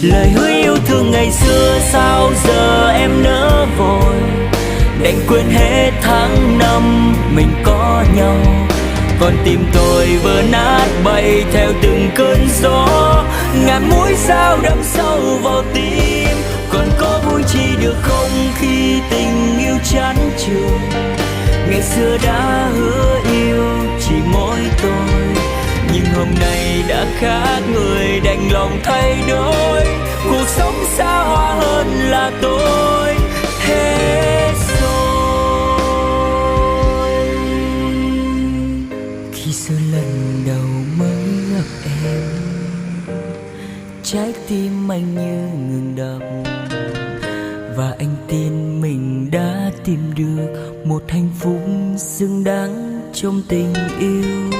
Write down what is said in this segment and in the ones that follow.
Lời hứa yêu thương ngày xưa sao giờ em nỡ vội, đành quên hết tháng năm mình có nhau. Còn tim tôi vỡ nát bay theo từng cơn gió, ngàn mũi dao đâm sâu vào tim. Còn có vui chi được không khi tình yêu chán chường. Ngày xưa đã hứa yêu chỉ mỗi tôi, nhưng hôm nay đã khác người, đành lòng thay đổi. Cuộc sống xa hoa hơn là tôi hết rồi. Khi xưa lần đầu mới gặp em, trái tim anh như ngừng đập, và anh tin mình đã tìm được một hạnh phúc xứng đáng trong tình yêu.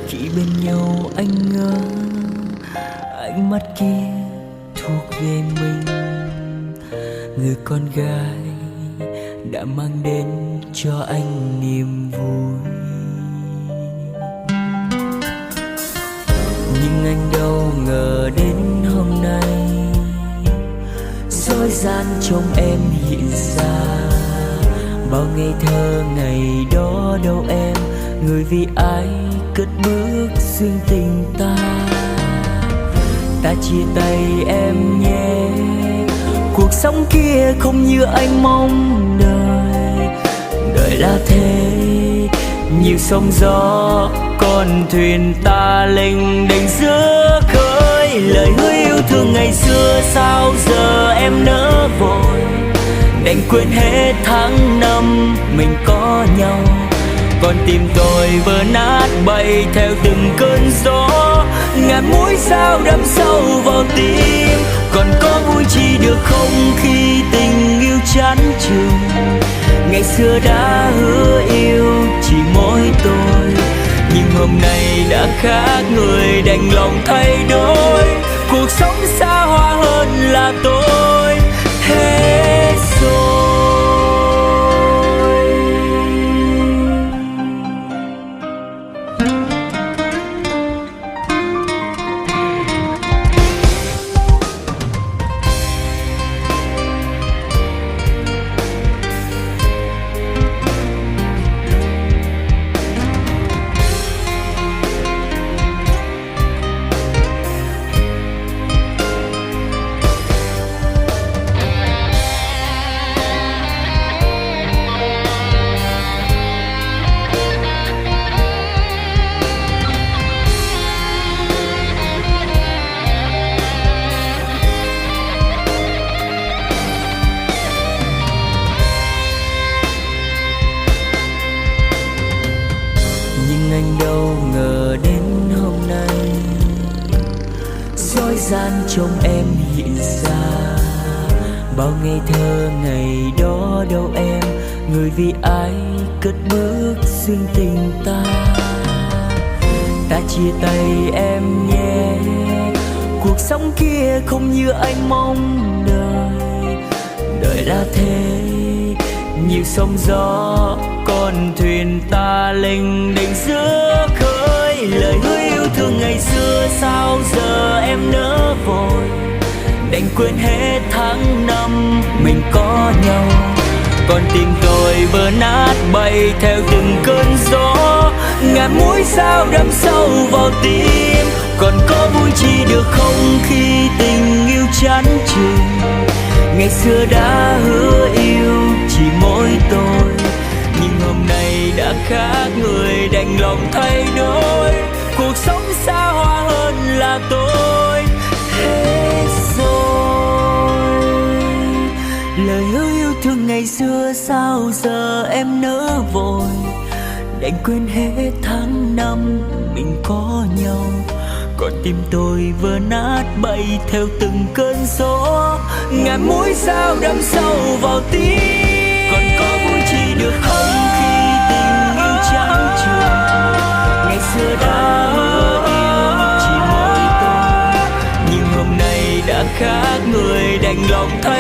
Khi bên nhau anh ngỡ ánh mắt kia thuộc về mình, người con gái đã mang đến cho anh niềm vui. Nhưng anh đâu ngờ đến hôm nay dối gian trong em hiện ra. Bao ngày thơ ngày đó đâu em, người vì ai cất bước xuyên tình ta. Ta chia tay em nhé, cuộc sống kia không như anh mong đợi. Đợi là thế, nhiều sóng gió con thuyền ta lênh đênh giữa khơi. Lời hứa yêu thương ngày xưa sao giờ em nỡ vội, đành quên hết tháng năm mình có nhau. Còn tim tôi vỡ nát bay theo từng cơn gió, ngàn mũi dao đâm sâu vào tim. Còn có vui chi được không khi tình yêu chán chường. Ngày xưa đã hứa yêu chỉ mỗi tôi, nhưng hôm nay đã khác người, đành lòng thay đổi. Cuộc sống xa hoa hơn là tôi hết rồi. Anh đâu ngờ đến hôm nay dối gian trong em hiện ra. Bao ngày thơ ngày đó đâu em, người vì ai cất bước xuyên tình ta. Ta chia tay em nhé, cuộc sống kia không như anh mong đợi. Đợi là thế, nhiều sóng gió con thuyền ta lênh đênh giữa khơi. Lời hứa yêu thương ngày xưa sao giờ em nỡ vội, đành quên hết tháng năm mình có nhau. Còn tim tôi vỡ nát bay theo từng cơn gió, ngàn mũi dao đâm sâu vào tim. Còn có vui chi được không khi tình yêu chán chường. Ngày xưa đã hứa yêu chỉ mỗi tôi, nhưng hôm nay đã khác người, đành lòng thay đổi. Cuộc sống xa hoa hơn là tôi hết rồi. Lời hứa yêu thương ngày xưa sao giờ em nỡ vội, đành quên hết tháng năm mình có nhau. Còn tim tôi vỡ nát bay theo từng cơn gió, ngàn mũi dao đâm sâu vào tim. Còn có vui chi được không khi tình yêu chán chường. Ngày xưa đã hứa yêu chỉ mỗi tôi, nhưng hôm nay đã khác người, đành lòng thay